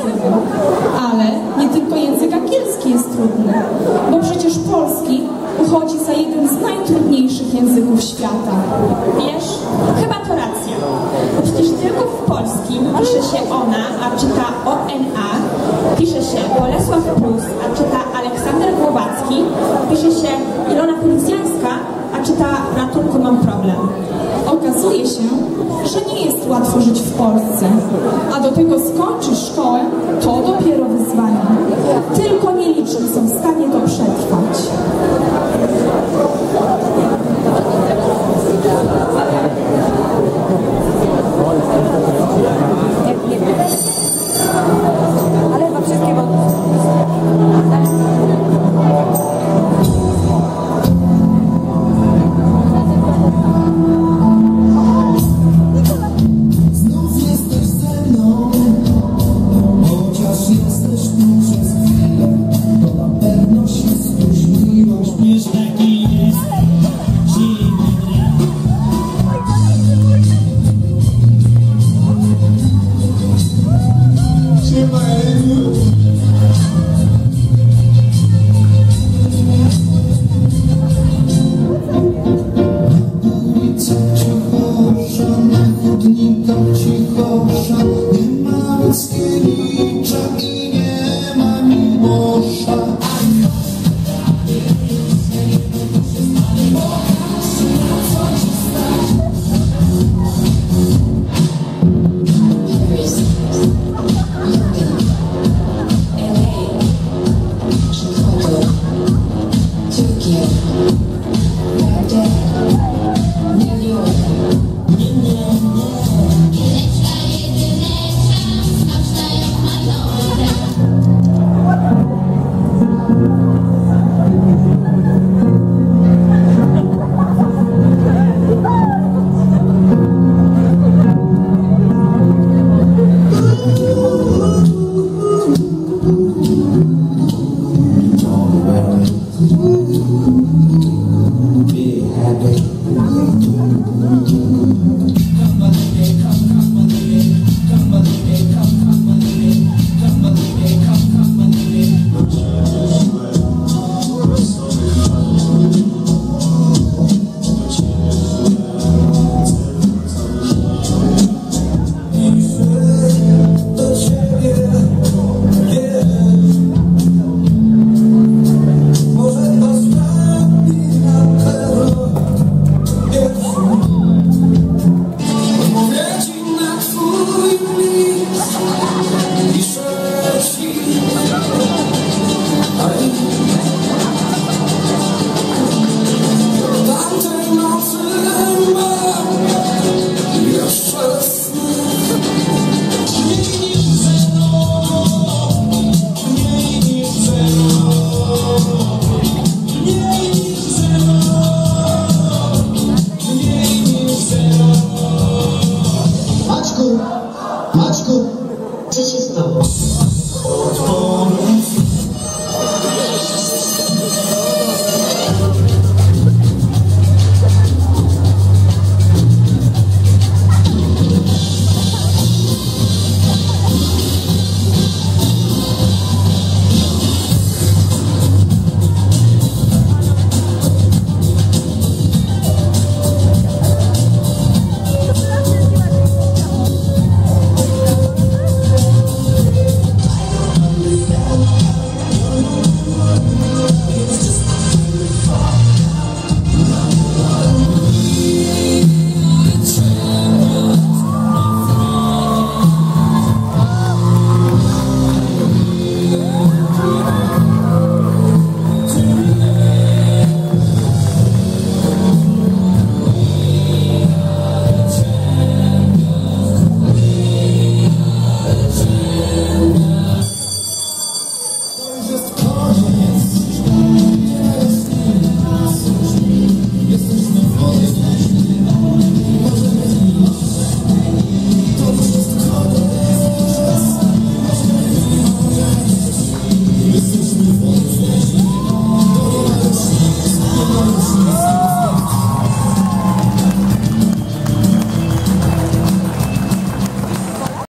języku. Ale nie tylko język angielski jest trudny, bo przecież polski uchodzi za jeden z najtrudniejszych języków świata. Wiesz, chyba to racja. Bo przecież tylko w polskim pisze się ona, a czyta ONA, pisze się Bolesław Prus, a czyta Aleksander Głowacki, pisze się Ilona Policjańska, a czyta Ratunku, mam problem. Okazuje się, że nie jest łatwo żyć w Polsce, a do tego skończyć szkołę to dopiero wyzwanie. Tylko nieliczni są w stanie to przetrwać. Ale chyba wszystkiego. Tokyo.